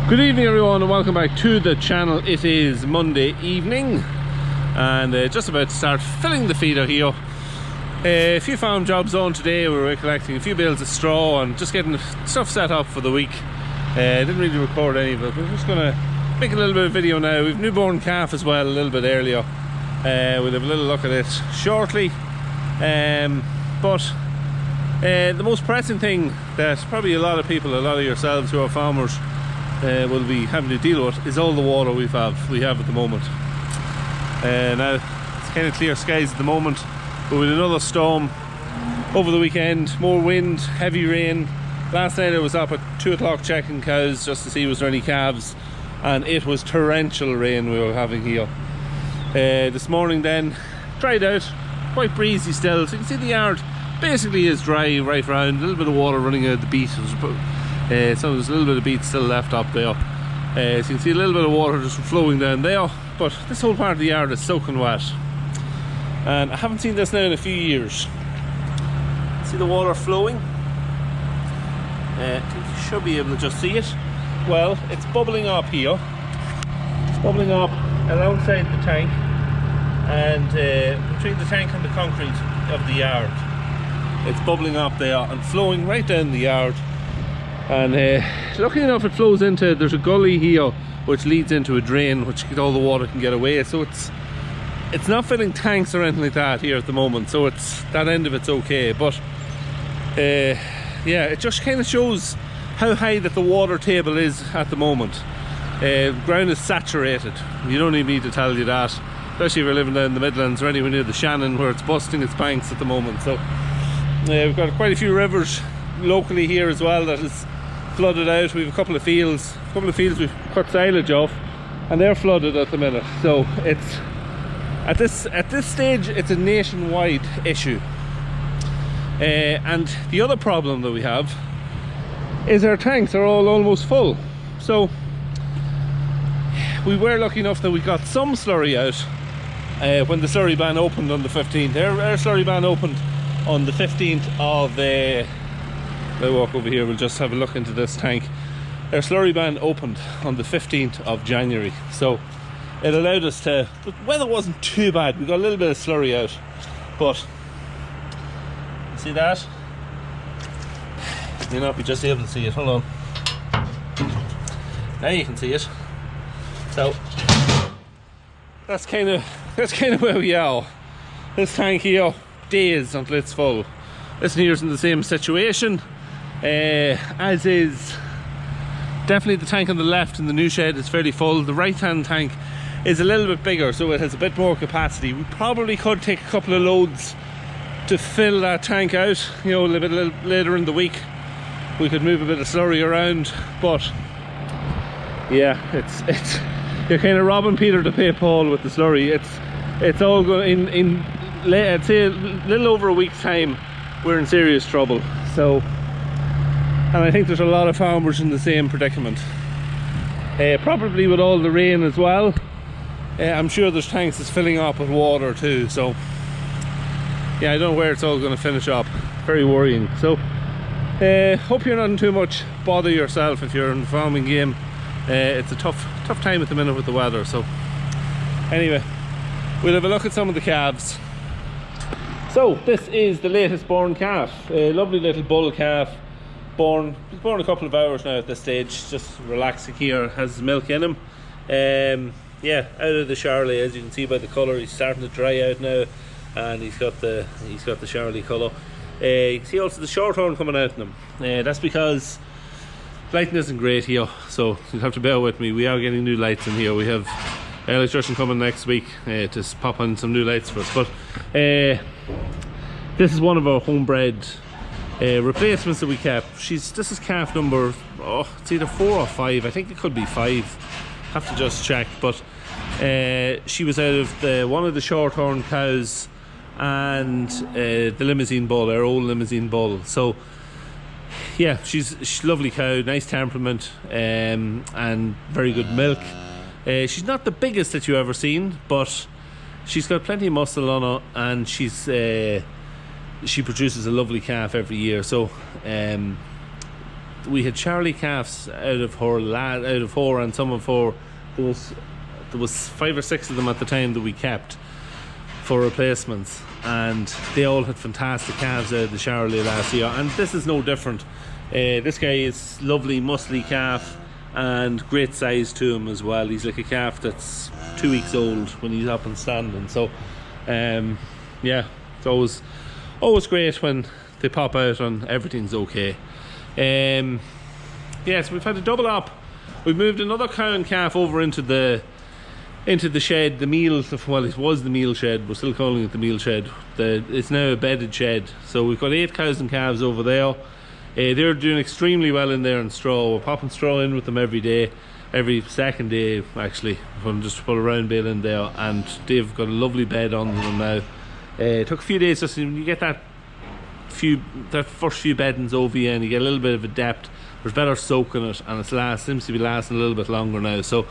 Good evening everyone and welcome back to the channel. It is Monday evening and just about to start filling the feeder here. A few farm jobs on today. We were collecting a few bales of straw and just getting stuff set up for the week. Didn't really record any of it. We're just going to make a little bit of video now. We've newborn calf as well a little bit earlier. We'll have a little look at it shortly. But the most pressing thing that probably a lot of people, a lot of yourselves who are farmers, will be having to deal with is all the water we have at the moment. Now it's kind of clear skies at the moment, but with another storm over the weekend, more wind, heavy rain. Last night I was up at 2 o'clock checking cows just to see was there any calves, and it was torrential rain we were having here. This morning then, dried out, quite breezy still, so you can see the yard basically is dry right round. A little bit of water running out of the beat. So there's a little bit of beat still left up there. So you can see a little bit of water just flowing down there, but this whole part of the yard is soaking wet. And I haven't seen this now in a few years. See the water flowing? I think you should be able to just see it. Well, it's bubbling up here. It's bubbling up alongside the tank and between the tank and the concrete of the yard. It's bubbling up there and flowing right down the yard. And lucky enough it flows into, there's a gully here which leads into a drain which all the water can get away, so it's not filling tanks or anything like that here at the moment, so it's that end of it's okay. But yeah, it just kind of shows how high that the water table is at the moment. Ground is saturated, you don't even need to tell you that, especially if you're living down in the Midlands or anywhere near the Shannon where it's busting its banks at the moment. So we've got quite a few rivers locally here as well that is flooded out. We have a couple of fields we've cut silage off and they're flooded at the minute. So it's at this stage it's a nationwide issue. And the other problem that we have is our tanks are all almost full. So we were lucky enough that we got some slurry out when the slurry ban opened on the 15th. Our slurry ban opened on the 15th of I'll walk over here, we'll just have a look into this tank. Our slurry ban opened on the 15th of January, so it allowed us to, the weather wasn't too bad, we got a little bit of slurry out, but see that? You'll not be just able to see it, hold on. Now you can see it. So that's kind of where we are. This tank here, days until it's full. This here's in the same situation, as is definitely the tank on the left in the new shed is fairly full. The right hand tank is a little bit bigger, so it has a bit more capacity. We probably could take a couple of loads to fill that tank out, you know, a little bit later in the week. We could move a bit of slurry around, but yeah, it's you're kind of robbing Peter to pay Paul with the slurry. It's all going in I'd say a little over a week's time we're in serious trouble. So, and I think there's a lot of farmers in the same predicament, probably with all the rain as well. I'm sure there's tanks that's filling up with water too, so yeah, I don't know where it's all going to finish up. Very worrying. So hope you're not in too much bother yourself if you're in the farming game. It's a tough time at the minute with the weather. So anyway, we'll have a look at some of the calves. So this is the latest born calf, a lovely little bull calf, born a couple of hours now at this stage, just relaxing here, has milk in him. Yeah, out of the Charlie, as you can see by the colour, he's starting to dry out now, and he's got the Charlie colour. You can see also the shorthorn coming out in him. That's because lighting isn't great here, so you'll have to bear with me. We are getting new lights in here. We have an electrician coming next week to pop on some new lights for us. But this is one of our homebred replacements that we kept. This is calf number, it's either 4 or 5. I think it could be 5. Have to just check. But she was out of one of the shorthorn cows and the limousine bull, our old limousine bull. So yeah, she's a lovely cow, nice temperament, and very good milk. She's not the biggest that you've ever seen, but she's got plenty of muscle on her, and she produces a lovely calf every year. So we had Charlie calves out of her, and some of her. There was 5 or 6 of them at the time that we kept for replacements, and they all had fantastic calves out of the Charlie last year, and this is no different. This guy is lovely, muscly calf, and great size to him as well. He's like a calf that's 2 weeks old when he's up and standing. So yeah, it's always great when they pop out and everything's okay. Yeah, so we've had a double up. We've moved another cow and calf over into the shed, the meal. Well, it was the meal shed, we're still calling it the meal shed. It's now a bedded shed. So we've got 8 cows and calves over there. They're doing extremely well in there in straw. We're popping straw in with them every day, every second day actually, from just to put a round bale in there, and they've got a lovely bed on them now. It took a few days, just when you get that first few beddings over you and you get a little bit of a depth, there's better soak in it, and it seems to be lasting a little bit longer now. So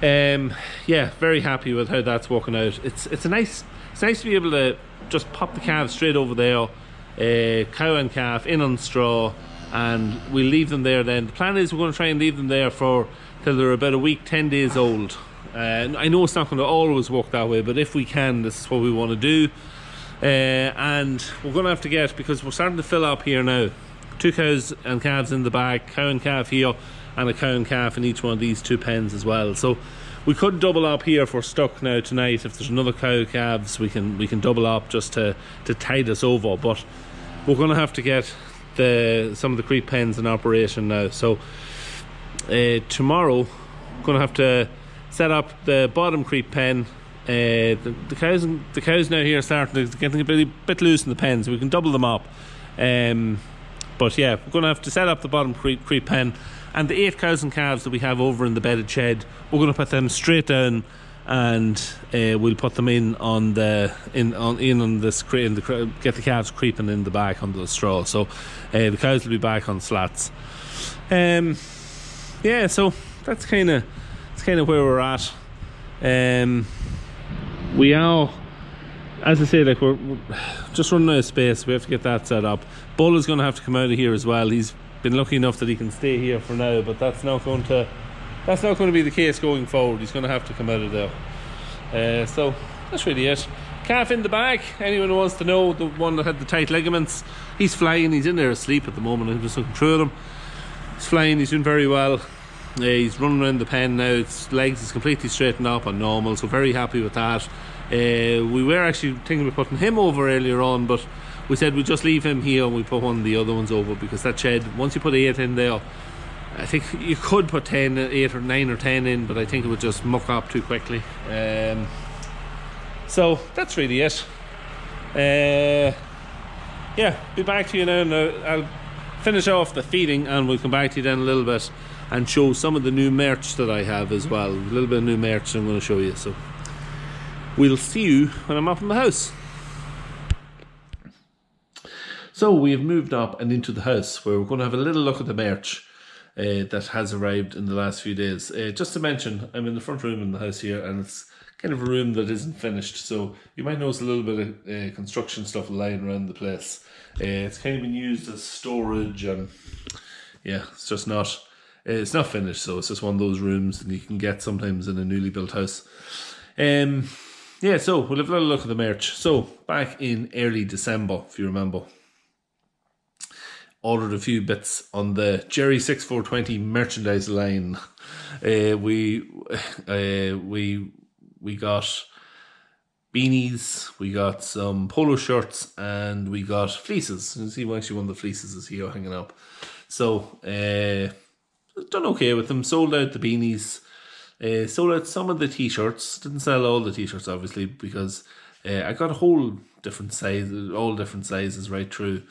yeah, very happy with how that's working out. It's nice to be able to just pop the calves straight over there, cow and calf in on straw, and we'll leave them there then. The plan is we're going to try and leave them there till they're about a week, 10 days old. I know it's not going to always work that way, but if we can, this is what we want to do. And we're going to have to get, because we're starting to fill up here now, 2 cows and calves in the back, cow and calf here, and a cow and calf in each one of these 2 pens as well. So we could double up here if we're stuck now tonight. If there's another cow calves, we can double up just to tide us over. But we're going to have to get some of the creep pens in operation now. So tomorrow we're going to have to set up the bottom creep pen. The cows now here are starting to get a bit loose in the pens, so we can double them up. But yeah, we're going to have to set up the bottom creep pen, and the 8 cows and calves that we have over in the bedded shed, we're going to put them straight down, and we'll put them in on this crate, get the calves creeping in the back under the straw. So the cows will be back on slats. Yeah, so that's kind of where we're at. We are, as I say, like we're just running out of space. We have to get that set up. Bull is going to have to come out of here as well. He's been lucky enough that he can stay here for now, but that's not going to be the case going forward. He's going to have to come out of there. So that's really it. Calf in the back. Anyone who wants to know, the one that had the tight ligaments, he's flying. He's in there asleep at the moment. I'm just looking through him. He's flying. He's doing very well. He's running around the pen now. His legs is completely straightened up and normal, so very happy with that. We were actually thinking of putting him over earlier on, but we said we'd just leave him here and we put one of the other ones over, because that shed, once you put 8 in there, I think you could put 8 or 9 or 10 in, but I think it would just muck up too quickly. So that's really it. Yeah, be back to you now. I'll finish off the feeding and we'll come back to you then a little bit and show some of the new merch that I have as well. A little bit of new merch I'm going to show you. So we'll see you when I'm up in the house. So we have moved up and into the house, where we're going to have a little look at the merch that has arrived in the last few days. Just to mention, I'm in the front room in the house here, and it's kind of a room that isn't finished, so you might notice a little bit of construction stuff lying around the place. It's kind of been used as storage, and yeah, it's not finished, so it's just one of those rooms that you can get sometimes in a newly built house. Yeah, so we'll have a little look at the merch. So back in early December, if you remember, ordered a few bits on the Jerry 6420 merchandise line. We got beanies, we got some polo shirts, and we got fleeces. You can see actually one of the fleeces is here hanging up. So done okay with them. Sold out the beanies, sold out some of the t-shirts. Didn't sell all the t-shirts obviously, because I got a whole different size, all different sizes right through,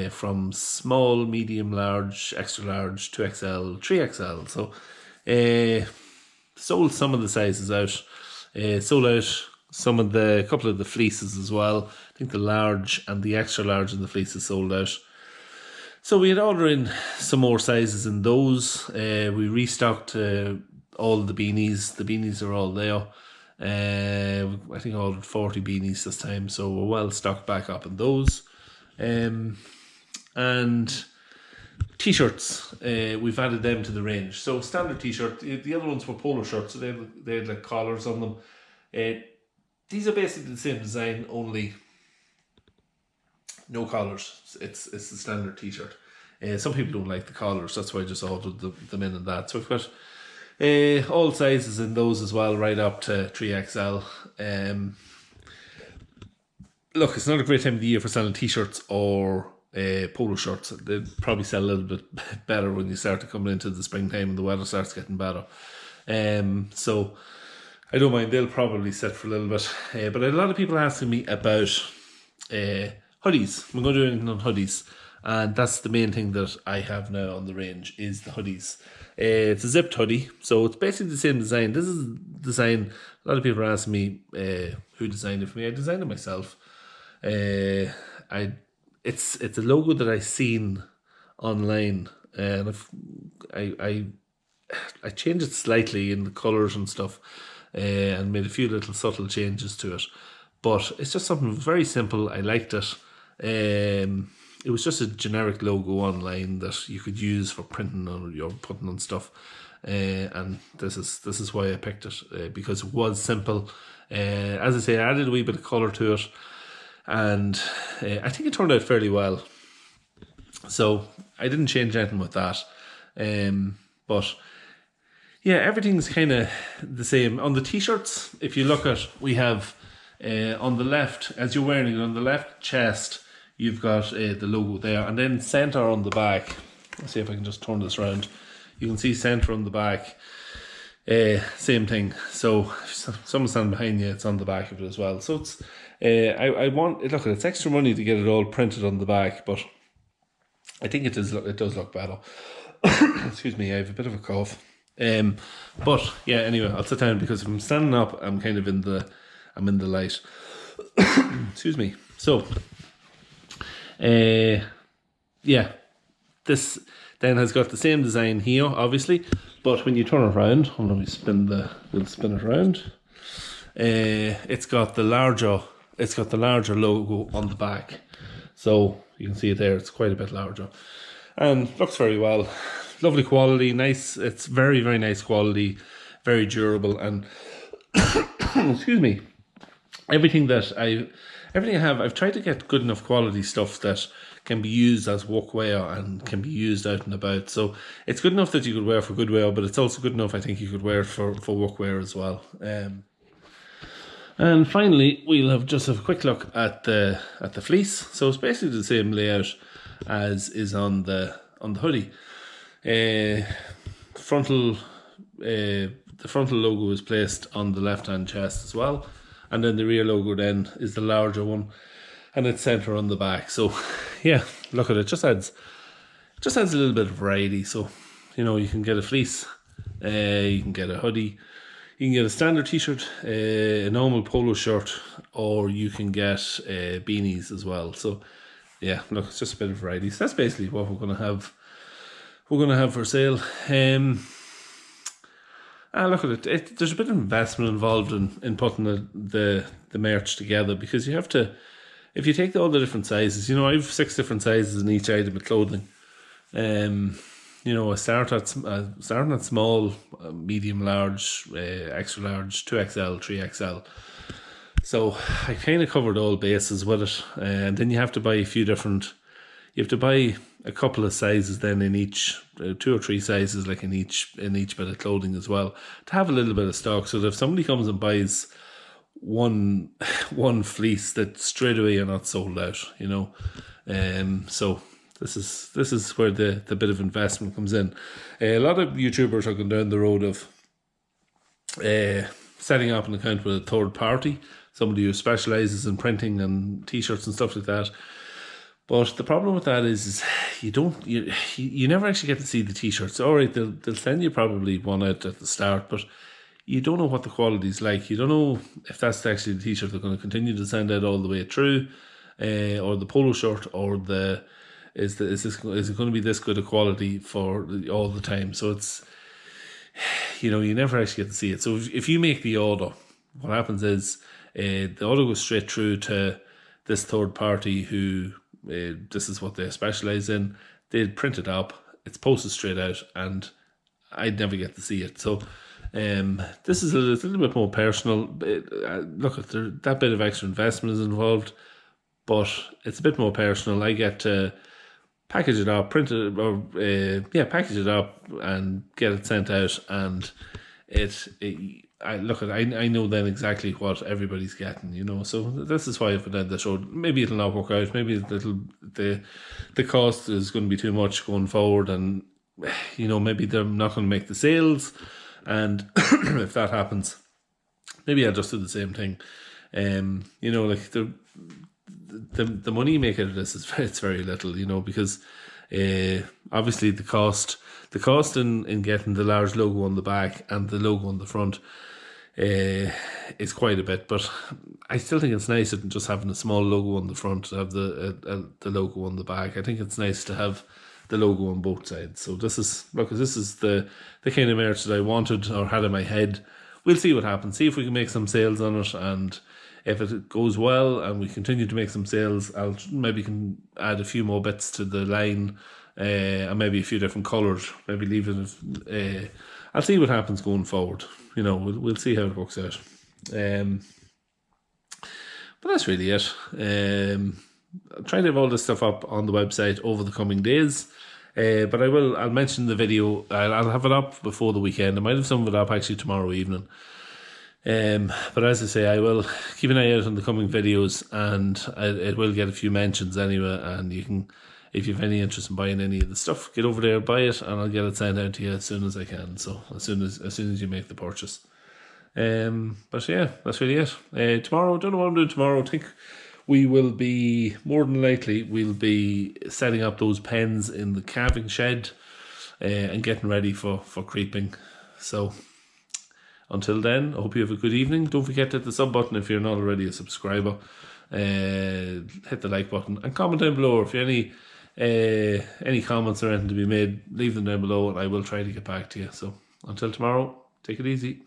from small, medium, large, extra large, 2XL, 3XL. So sold some of the sizes out. Sold out a couple of the fleeces as well. I think the large and the extra large and the fleeces sold out. So we had ordered in some more sizes in those. We restocked all the beanies. The beanies are all there. I think I ordered 40 beanies this time, so we're well stocked back up in those. And T-shirts, we've added them to the range. So standard T-shirt, the other ones were polo shirts, so they had like collars on them. These are basically the same design, only no collars. It's the standard T-shirt. Some people don't like the collars, that's why I just ordered them in and that. So we've got all sizes in those as well, right up to 3XL. Look, it's not a great time of the year for selling T-shirts or polo shirts. They probably sell a little bit better when you start to come into the springtime and the weather starts getting better. So I don't mind, they'll probably sit for a little bit. But a lot of people are asking me about hoodies. We're going to do anything on hoodies. And that's the main thing that I have now on the range is the hoodies. It's a zipped hoodie, so it's basically the same design. This is design. A lot of people are asking me who designed it for me. I designed it myself. It's a logo that I seen online, and I changed it slightly in the colours and stuff, and made a few little subtle changes to it. But it's just something very simple. I liked it. It was just a generic logo online that you could use for printing or putting on stuff, and this is why I picked it, because it was simple. As I say, I added a wee bit of colour to it, and I think it turned out fairly well. So I didn't change anything with that, but yeah, everything's kind of the same. On the T-shirts, if you look at, we have on the left, as you're wearing it, on the left chest, you've got the logo there, and then centre on the back. Let's see if I can just turn this around. You can see centre on the back, same thing. So if someone's standing behind you, it's on the back of it as well. So it's I want it. Look, it's extra money to get it all printed on the back, but I think it does look better. Excuse me, I have a bit of a cough. But yeah, anyway, I'll sit down because if I'm standing up, I'm kind of in the light. Excuse me. So. Yeah, this then has got the same design here, obviously, but when you turn it around, hold on, we'll spin it around. It's got the larger logo on the back, so you can see it there. It's quite a bit larger, and looks very well. Lovely quality, nice. It's very, very nice quality, very durable, and excuse me. Everything I have, I've tried to get good enough quality stuff that can be used as workwear and can be used out and about. So it's good enough that you could wear for good wear, but it's also good enough, I think, you could wear it for workwear as well. And finally, we'll have just a quick look at the fleece. So it's basically the same layout as is on the hoodie. The frontal logo is placed on the left-hand chest as well. And then the rear logo then is the larger one, and it's centre on the back. So yeah, look at it. Just adds a little bit of variety. So you can get a fleece, you can get a hoodie, you can get a standard T-shirt, a normal polo shirt, or you can get beanies as well. So yeah, look, it's just a bit of variety. So that's basically what we're going to have. We're going to have for sale. Look at it. There's a bit of investment involved in putting the merch together, because you have to, if you take all the different sizes, I have 6 different sizes in each item of clothing. I start at small, medium, large, extra large, 2XL, 3XL. So I kind of covered all bases with it, and then you have to buy a few different. You have to buy a couple of sizes then in each, 2 or 3 sizes like in each bit of clothing as well, to have a little bit of stock, so that if somebody comes and buys one fleece, that straight away you're not sold out, so this is where the bit of investment comes in. A lot of YouTubers are going down the road of setting up an account with a third party, somebody who specialises in printing and T-shirts and stuff like that. But the problem with that is you never actually get to see the T-shirts. All right, they'll send you probably one out at the start, but you don't know what the quality's like. You don't know if that's actually the T-shirt they're going to continue to send out all the way through, or the polo shirt, or is it going to be this good a quality for all the time? So it's you never actually get to see it. So if you make the order, what happens is the order goes straight through to this third party who. This is what they specialise in. they'd print it up, it's posted straight out, and I'd never get to see it. So this is a little bit more personal. Look, that bit of extra investment is involved, but it's a bit more personal. I get to package it up, print it, or package it up and get it sent out, and I know then exactly what everybody's getting, you know. So this is why I've done the show. Maybe it'll not work out. Maybe the cost is going to be too much going forward, and you know, maybe they're not going to make the sales. And if that happens, maybe I'll just do the same thing. You know, like the money you make out of this it's very little, you know, because obviously the cost in getting the large logo on the back and the logo on the front is quite a bit, but I still think it's nicer than just having a small logo on the front to have the logo on the back. I think it's nice to have the logo on both sides. So this is the kind of merch that I wanted or had in my head. We'll see what happens, see if we can make some sales on it, and if it goes well and we continue to make some sales, I'll maybe can add a few more bits to the line, and maybe a few different colours. Maybe leave it. I'll see what happens going forward. You know, we'll see how it works out. But that's really it. I'll try to have all this stuff up on the website over the coming days. But I'll mention the video. I'll have it up before the weekend. I might have some of it up actually tomorrow evening. But as I say, I will keep an eye out on the coming videos, and it will get a few mentions anyway. And you can, if you have any interest in buying any of the stuff, get over there, buy it, and I'll get it sent out to you as soon as I can. So as soon as you make the purchase. But yeah, that's really it. Tomorrow, don't know what I'm doing tomorrow. I think we will be, more than likely, we'll be setting up those pens in the calving shed and getting ready for creeping. So until then, I hope you have a good evening. Don't forget to hit the sub button if you're not already a subscriber. Hit the like button and comment down below. If you have any comments or anything to be made, leave them down below and I will try to get back to you. So until tomorrow, take it easy.